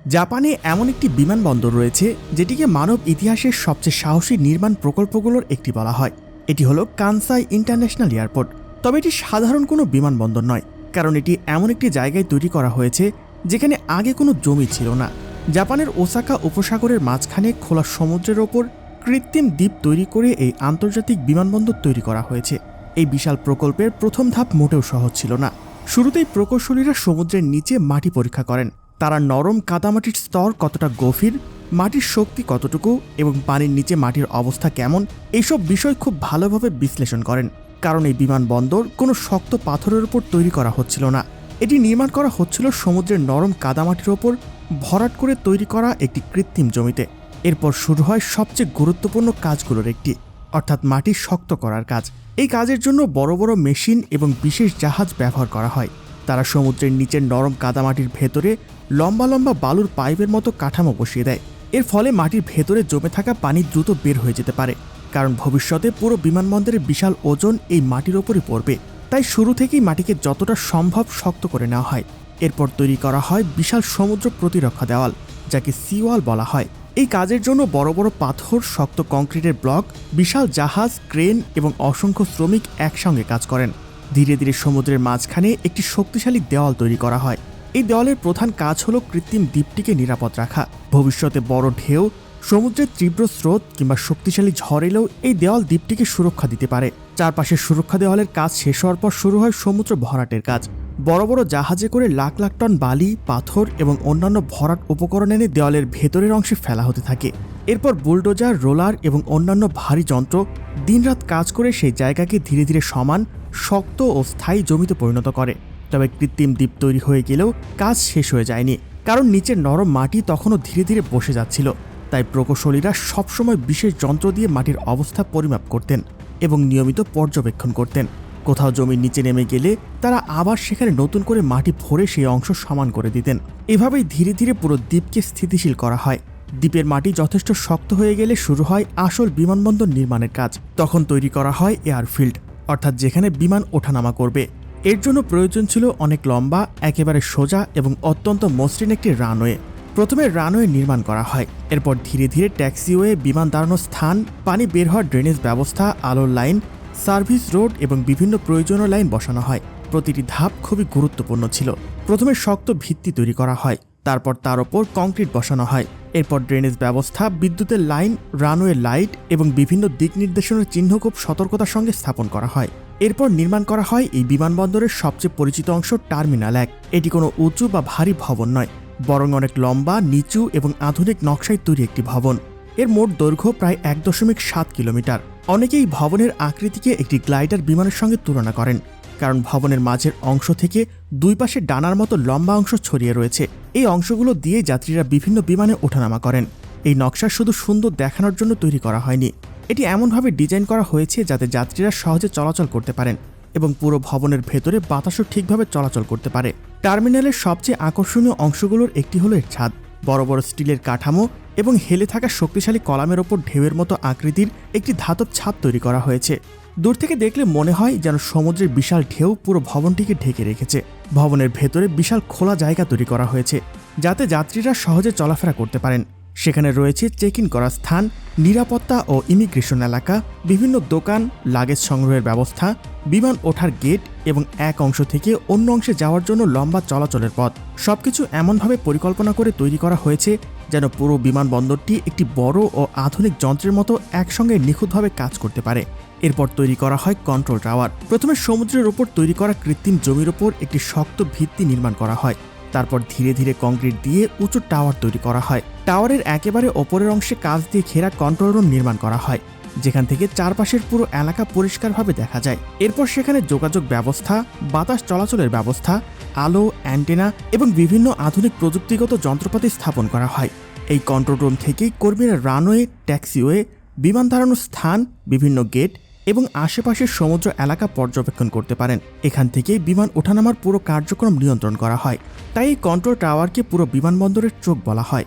জাপানে এমন একটি বিমানবন্দর রয়েছে যেটিকে মানব ইতিহাসের সবচেয়ে সাহসী নির্মাণ প্রকল্পগুলোর একটি বলা হয়। এটি হলো কানসাই ইন্টারন্যাশনাল এয়ারপোর্ট। তবে এটি সাধারণ কোনো বিমানবন্দর নয়, কারণ এটি এমন একটি জায়গায় তৈরি করা হয়েছে যেখানে আগে কোনো জমি ছিল না। জাপানের ওসাকা উপসাগরের মাঝখানে খোলা সমুদ্রের ওপর কৃত্রিম দ্বীপ তৈরি করে এই আন্তর্জাতিক বিমানবন্দর তৈরি করা হয়েছে। এই বিশাল প্রকল্পের প্রথম ধাপ মোটেও সহজ ছিল না। শুরুতেই প্রকৌশলীরা সমুদ্রের নিচে মাটি পরীক্ষা করেন। তারা নরম কাদামাটির স্তর কতটা গভীর, মাটির শক্তি কতটুকু এবং পানির নিচে মাটির অবস্থা কেমন, এইসব বিষয় খুব ভালোভাবে বিশ্লেষণ করেন। কারণ এই বিমানবন্দর কোনো শক্ত পাথরের উপর তৈরি করা হচ্ছিল না, এটি নির্মাণ করা হচ্ছিল সমুদ্রের নরম কাদামাটির ওপর ভরাট করে তৈরি করা একটি কৃত্রিম জমিতে। এরপর শুরু হয় সবচেয়ে গুরুত্বপূর্ণ কাজগুলোর একটি, অর্থাৎ মাটি শক্ত করার কাজ। এই কাজের জন্য বড় বড় মেশিন এবং বিশেষ জাহাজ ব্যবহার করা হয়। তারা সমুদ্রের নিচের নরম কাদামাটির ভেতরে লম্বা লম্বা বালুর পাইপের মতো কাঠামো বসিয়ে দেয়। এর ফলে মাটির ভেতরে জমে থাকা পানি দ্রুত বের হয়ে যেতে পারে, কারণ ভবিষ্যতে পুরো বিমানবন্দরের বিশাল ওজন এই মাটির ওপরই পড়বে। তাই শুরু থেকেই মাটিকে যতটা সম্ভব শক্ত করে নেওয়া হয়। এরপর তৈরি করা হয় বিশাল সমুদ্র প্রতিরক্ষা দেওয়াল, যাকে সিওয়াল বলা হয়। এই কাজের জন্য বড় বড় পাথর, শক্ত কংক্রিটের ব্লক, বিশাল জাহাজ, ক্রেন এবং অসংখ্য শ্রমিক একসঙ্গে কাজ করেন। ধীরে ধীরে সমুদ্রের মাঝখানে একটি শক্তিশালী দেওয়াল তৈরি করা হয়। এই দেওয়ালের প্রধান কাজ হলো কৃত্রিম দ্বীপটিকে নিরাপদ রাখা। ভবিষ্যতে বড় ঢেউ, সমুদ্রের তীব্র স্রোত কিংবা শক্তিশালী ঝড় এলেও এই দেওয়াল দ্বীপটিকে সুরক্ষা দিতে পারে। চারপাশের সুরক্ষা দেওয়ালের কাজ শেষ হওয়ার পর শুরু হয় সমুদ্র ভরাটের কাজ। বড় বড় জাহাজে করে লাখ লাখ টন বালি, পাথর এবং অন্যান্য ভরাট উপকরণ এনে দেওয়ালের ভেতরের অংশে ফেলা হতে থাকে। এরপর বুলডোজার, রোলার এবং অন্যান্য ভারী যন্ত্র দিনরাত কাজ করে সেই জায়গাকে ধীরে ধীরে সমান, শক্ত ও স্থায়ী জমিতে পরিণত করে। তবে কৃত্রিম দ্বীপ তৈরি হয়ে গেলেও কাজ শেষ হয়ে যায়নি, কারণ নিচের নরম মাটি তখনও ধীরে ধীরে বসে যাচ্ছিল। তাই প্রকৌশলীরা সবসময় বিশেষ যন্ত্র দিয়ে মাটির অবস্থা পরিমাপ করতেন এবং নিয়মিত পর্যবেক্ষণ করতেন। কোথাও জমির নিচে নেমে গেলে তারা আবার সেখানে নতুন করে মাটি ভরে সেই অংশ সমান করে দিতেন। এভাবেই ধীরে ধীরে পুরো দ্বীপকে স্থিতিশীল করা হয়। দ্বীপের মাটি যথেষ্ট শক্ত হয়ে গেলে শুরু হয় আসল বিমানবন্দর নির্মাণের কাজ। তখন তৈরি করা হয় এয়ারফিল্ড, অর্থাৎ যেখানে বিমান ওঠানামা করবে। এর জন্য প্রয়োজন ছিল অনেক লম্বা, একেবারে সোজা এবং অত্যন্ত মসৃণ একটি রানওয়ে। প্রথমে রানওয়ে নির্মাণ করা হয়, এরপর ধীরে ধীরে ট্যাক্সিওয়ে, বিমান দাঁড়ানোর স্থান, পানি বের হওয়ার ড্রেনেজ ব্যবস্থা, আলোর লাইন, সার্ভিস রোড এবং বিভিন্ন প্রয়োজনীয় লাইন বসানো হয়। প্রতিটি ধাপ খুবই গুরুত্বপূর্ণ ছিল। প্রথমে শক্ত ভিত্তি তৈরি করা হয়, তারপর তার ওপর কংক্রিট বসানো হয়। এরপর ড্রেনেজ ব্যবস্থা, বিদ্যুতের লাইন, রানওয়ে লাইট এবং বিভিন্ন দিক নির্দেশনার চিহ্ন খুব সতর্কতার সঙ্গে স্থাপন করা হয়। এরপর নির্মাণ করা হয় এই বিমানবন্দরের সবচেয়ে পরিচিত অংশ, টার্মিনাল 1। এটি কোনো উঁচু বা ভারী ভবন নয়, বরং অনেক লম্বা, নিচু এবং আধুনিক নকশায় তৈরি একটি ভবন। এর মোট দৈর্ঘ্য প্রায় 1.7 কিলোমিটার। অনেকেই ভবনের আকৃতিকে একটি গ্লাইডার বিমানের সঙ্গে তুলনা করেন, কারণ ভবনের মাঝের অংশ থেকে দুই পাশে ডানার মতো লম্বা অংশ ছড়িয়ে রয়েছে। এই অংশগুলো দিয়ে যাত্রীরা বিভিন্ন বিমানে ওঠানামা করেন। এই নকশা শুধু সুন্দর দেখানোর জন্য তৈরি করা হয়নি, এটি এমনভাবে ডিজাইন করা হয়েছে যাতে যাত্রীরা সহজে চলাচল করতে পারেন এবং পুরো ভবনের ভেতরে বাতাসও ঠিকভাবে চলাচল করতে পারে। টার্মিনালের সবচেয়ে আকর্ষণীয় অংশগুলোর একটি হলো এর ছাদ। বড় বড় স্টিলের কাঠামো এবং হেলে থাকা শক্তিশালী কলামের ওপর ঢেউয়ের মতো আকৃতির একটি ধাতব ছাদ তৈরি করা হয়েছে। দূর থেকে দেখলে মনে হয় যেন সমুদ্রের বিশাল ঢেউ পুরো ভবনটিকে ঢেকে রেখেছে। ভবনের ভেতরে বিশাল খোলা জায়গা তৈরি করা হয়েছে যাতে যাত্রীরা সহজে চলাফেরা করতে পারেন। সেখানে রয়েছে চেক ইন করার স্থান, নিরাপত্তা ও ইমিগ্রেশন এলাকা, বিভিন্ন দোকান, লাগেজ সংগ্রহের ব্যবস্থা, বিমান ওঠার গেট এবং এক অংশ থেকে অন্য অংশে যাওয়ার জন্য লম্বা চলাচলের পথ। সবকিছু এমনভাবে পরিকল্পনা করে তৈরি করা হয়েছে যেন পুরো বিমানবন্দরটি একটি বড় ও আধুনিক যন্ত্রের মতো একসঙ্গে নিখুঁতভাবে কাজ করতে পারে। এরপর তৈরি করা হয় কন্ট্রোল টাওয়ার। প্রথমে সমুদ্রের ওপর তৈরি করা কৃত্রিম জমির ওপর একটি শক্ত ভিত্তি নির্মাণ করা হয়। তারপর ধীরে ধীরে কংক্রিট দিয়ে উঁচু টাওয়ার তৈরি করা হয়। টাওয়ারের একেবারে ওপরের অংশে কাঁচ দিয়ে ঘেরা কন্ট্রোল রুম নির্মাণ করা হয়, যেখান থেকে চারপাশের পুরো এলাকা পরিষ্কারভাবে দেখা যায়। এরপর সেখানে যোগাযোগ ব্যবস্থা, বাতাস চলাচলের ব্যবস্থা, আলো, অ্যান্টেনা এবং বিভিন্ন আধুনিক প্রযুক্তিগত যন্ত্রপাতি স্থাপন করা হয়। এই কন্ট্রোল রুম থেকেই কর্মীরা রানওয়ে, ট্যাক্সিওয়ে, বিমান দাঁড়ানোর স্থান, বিভিন্ন গেট এবং আশেপাশের সমুদ্র এলাকা পর্যবেক্ষণ করতে পারেন। এখান থেকেই বিমান ওঠানামার পুরো কার্যক্রম নিয়ন্ত্রণ করা হয়। তাই এই কন্ট্রোল টাওয়ারকে পুরো বিমানবন্দরের চোখ বলা হয়।